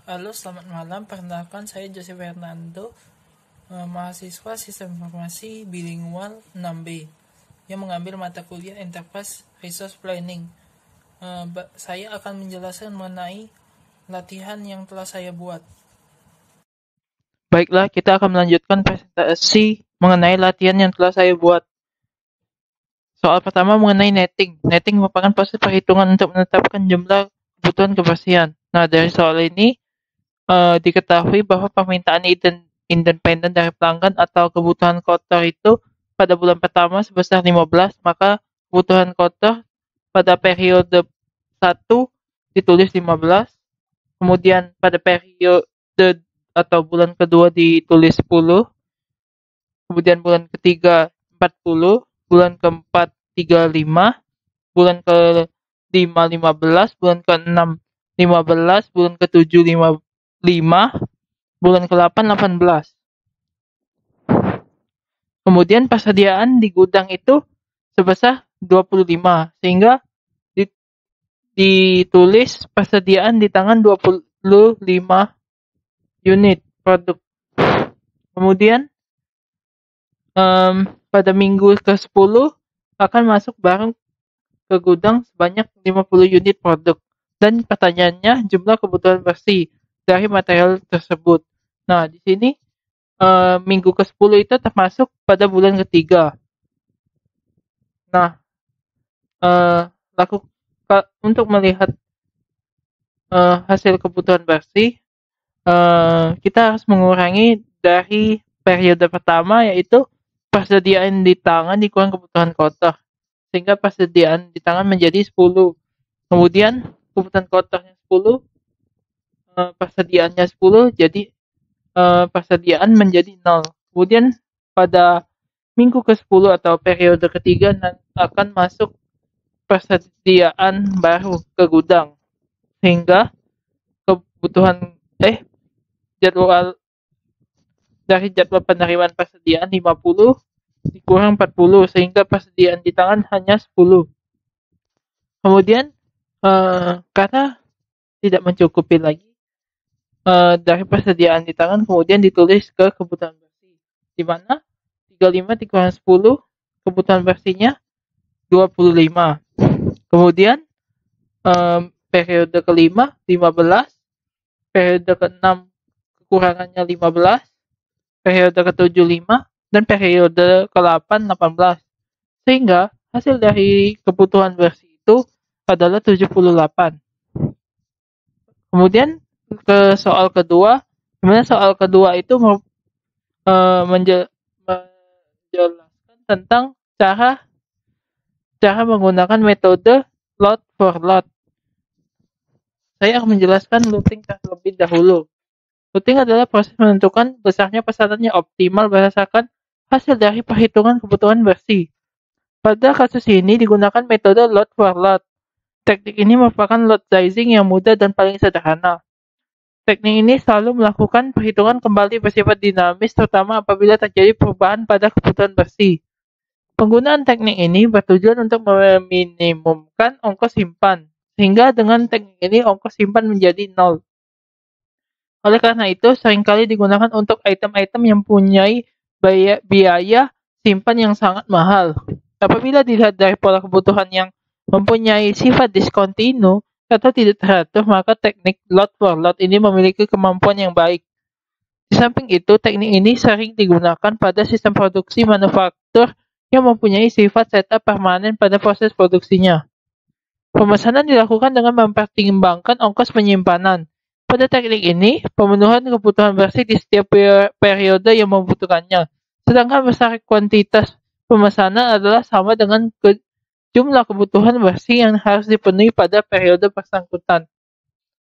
Halo, selamat malam. Perkenalkan, saya Jose Fernando, mahasiswa Sistem Informasi Bilingual 6B yang mengambil mata kuliah Enterprise Resource Planning. Saya akan menjelaskan mengenai latihan yang telah saya buat. Baiklah, kita akan melanjutkan presentasi mengenai latihan yang telah saya buat. Soal pertama mengenai netting. Netting merupakan proses perhitungan untuk menetapkan jumlah kebutuhan kebersihan. Nah, dari soal ini diketahui bahwa permintaan independen dari pelanggan atau kebutuhan kotor itu pada bulan pertama sebesar 15, maka kebutuhan kotor pada periode 1 ditulis 15, kemudian pada periode atau bulan kedua ditulis 10, kemudian bulan ketiga 40, bulan keempat 35, bulan kelima 15, bulan keenam 15, bulan ketujuh 5, bulan ke-8 18. Kemudian persediaan di gudang itu sebesar 25, sehingga ditulis persediaan di tangan 25 unit produk. Kemudian pada minggu ke-10 akan masuk barang ke gudang sebanyak 50 unit produk. Dan pertanyaannya jumlah kebutuhan bersih dari material tersebut. Nah, di sini minggu ke-10 itu termasuk pada bulan ketiga. Nah, untuk melihat hasil kebutuhan bersih, kita harus mengurangi dari periode pertama, yaitu persediaan di tangan dikurang kebutuhan kotor, sehingga persediaan di tangan menjadi 10. Kemudian kebutuhan kotornya 10, persediaannya 10, jadi persediaan menjadi 0. Kemudian pada minggu ke-10 atau periode ketiga akan masuk persediaan baru ke gudang, sehingga kebutuhan jadwal penerimaan persediaan 50 dikurang 40, sehingga persediaan di tangan hanya 10. Kemudian karena tidak mencukupi lagi dari persediaan di tangan, kemudian ditulis ke kebutuhan bersih, di mana 35 dikurang 10, kebutuhan bersihnya 25. Kemudian periode kelima 15, periode ke-6 kekurangannya 15, periode ke-7 5, dan periode ke-8 18. Sehingga hasil dari kebutuhan bersih itu adalah 78. Kemudian ke soal kedua, dimana soal kedua itu menjelaskan tentang cara menggunakan metode load for load. Saya akan menjelaskan looting terlebih dahulu. Looting adalah proses menentukan besarnya pesanan yang optimal berdasarkan hasil dari perhitungan kebutuhan bersih. Pada kasus ini digunakan metode load for load. Teknik ini merupakan load sizing yang mudah dan paling sederhana. Teknik ini selalu melakukan perhitungan kembali bersifat dinamis, terutama apabila terjadi perubahan pada kebutuhan bersih. Penggunaan teknik ini bertujuan untuk meminimumkan ongkos simpan, sehingga dengan teknik ini ongkos simpan menjadi 0. Oleh karena itu, seringkali digunakan untuk item-item yang mempunyai biaya simpan yang sangat mahal. Apabila dilihat dari pola kebutuhan yang mempunyai sifat diskontinu atau tidak teratur, maka teknik load for load ini memiliki kemampuan yang baik. Di samping itu, teknik ini sering digunakan pada sistem produksi manufaktur yang mempunyai sifat setup permanen pada proses produksinya. Pemesanan dilakukan dengan mempertimbangkan ongkos penyimpanan. Pada teknik ini, pemenuhan kebutuhan bersih di setiap periode yang membutuhkannya, sedangkan besar kuantitas pemesanan adalah sama dengan jumlah kebutuhan bersih yang harus dipenuhi pada periode bersangkutan.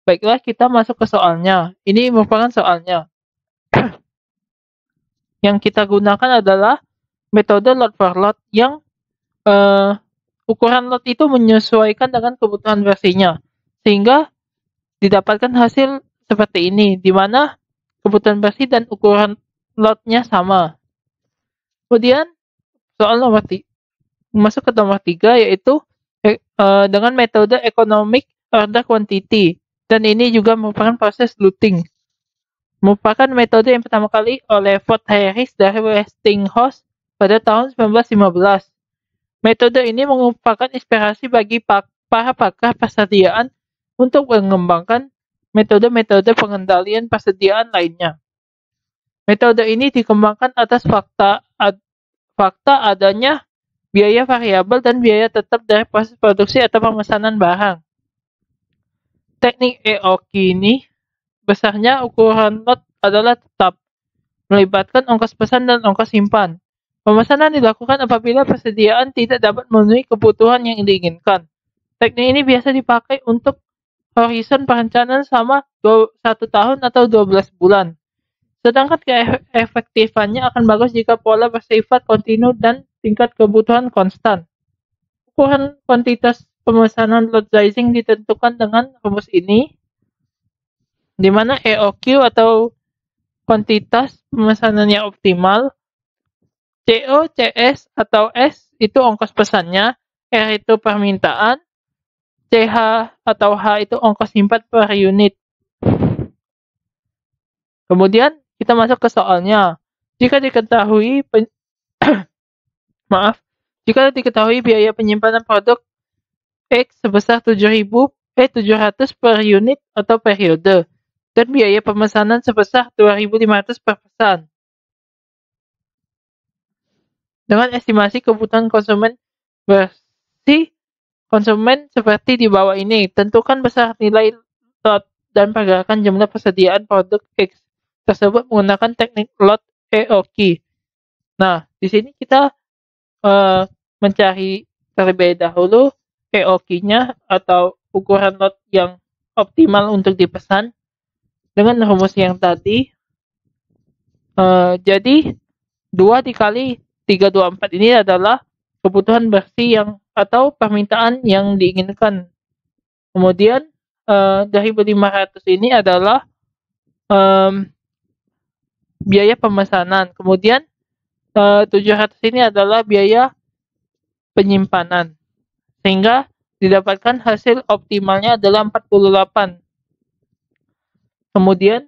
Baiklah, kita masuk ke soalnya. Ini merupakan soalnya. Yang kita gunakan adalah metode load for load yang ukuran lot itu menyesuaikan dengan kebutuhan bersihnya, sehingga didapatkan hasil seperti ini, di mana kebutuhan bersih dan ukuran lotnya sama. Kemudian soal masuk ke nomor 3, yaitu dengan metode economic order quantity. Dan ini juga merupakan proses looting. Merupakan metode yang pertama kali oleh Fort Harris dari Westinghouse pada tahun 1915. Metode ini merupakan inspirasi bagi para pakar persediaan untuk mengembangkan metode-metode pengendalian persediaan lainnya. Metode ini dikembangkan atas fakta adanya biaya variabel dan biaya tetap dari proses produksi atau pemesanan barang. Teknik EOQ ini besarnya ukuran lot adalah tetap, melibatkan ongkos pesan dan ongkos simpan. Pemesanan dilakukan apabila persediaan tidak dapat memenuhi kebutuhan yang diinginkan. Teknik ini biasa dipakai untuk horizon perencanaan selama 1 tahun atau 12 bulan. Sedangkan keefektifannya akan bagus jika pola bersifat kontinu dan tingkat kebutuhan konstan. Ukuran kuantitas pemesanan lot sizing ditentukan dengan rumus ini, di mana EOQ atau kuantitas pemesanan yang optimal, CO, CS, atau S itu ongkos pesannya, R itu permintaan, CH atau H itu ongkos simpan per unit. Kemudian kita masuk ke soalnya. Jika diketahui biaya penyimpanan produk X sebesar 700 per unit atau periode, dan biaya pemesanan sebesar 2.500 per pesan. Dengan estimasi kebutuhan konsumen seperti di bawah ini, tentukan besar nilai lot dan pergerakan jumlah persediaan produk X tersebut menggunakan teknik lot EOQ. Nah, di sini kita mencari terlebih dahulu EOQ-nya atau ukuran lot yang optimal untuk dipesan dengan rumus yang tadi. Jadi 2 dikali 324 ini adalah kebutuhan bersih yang atau permintaan yang diinginkan. Kemudian 2.500 ini adalah biaya pemesanan. Kemudian 700 ini adalah biaya penyimpanan. Sehingga didapatkan hasil optimalnya adalah 48. Kemudian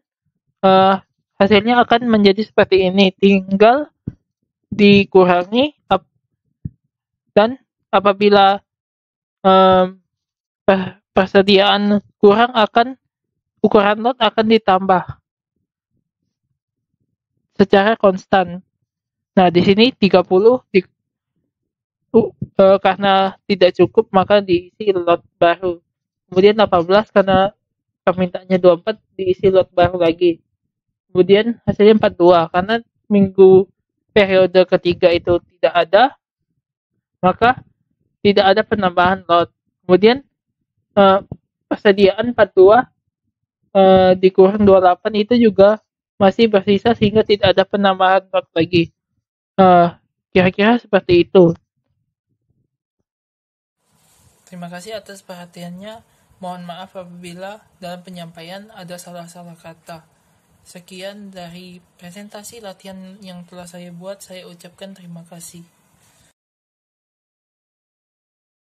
hasilnya akan menjadi seperti ini. Tinggal dikurangi dan apabila persediaan kurang ukuran lot akan ditambah secara konstan. Nah, di sini 30 karena tidak cukup maka diisi lot baru. Kemudian 18 karena permintaannya 24 diisi lot baru lagi. Kemudian hasilnya 42 karena minggu periode ketiga itu tidak ada, maka tidak ada penambahan lot. Kemudian persediaan 42 dikurang 28 itu juga masih bersisa sehingga tidak ada penambahan lot lagi. Kira-kira seperti itu. Terima kasih atas perhatiannya. Mohon maaf apabila dalam penyampaian ada salah-salah kata. Sekian dari presentasi latihan yang telah saya buat. Saya ucapkan terima kasih.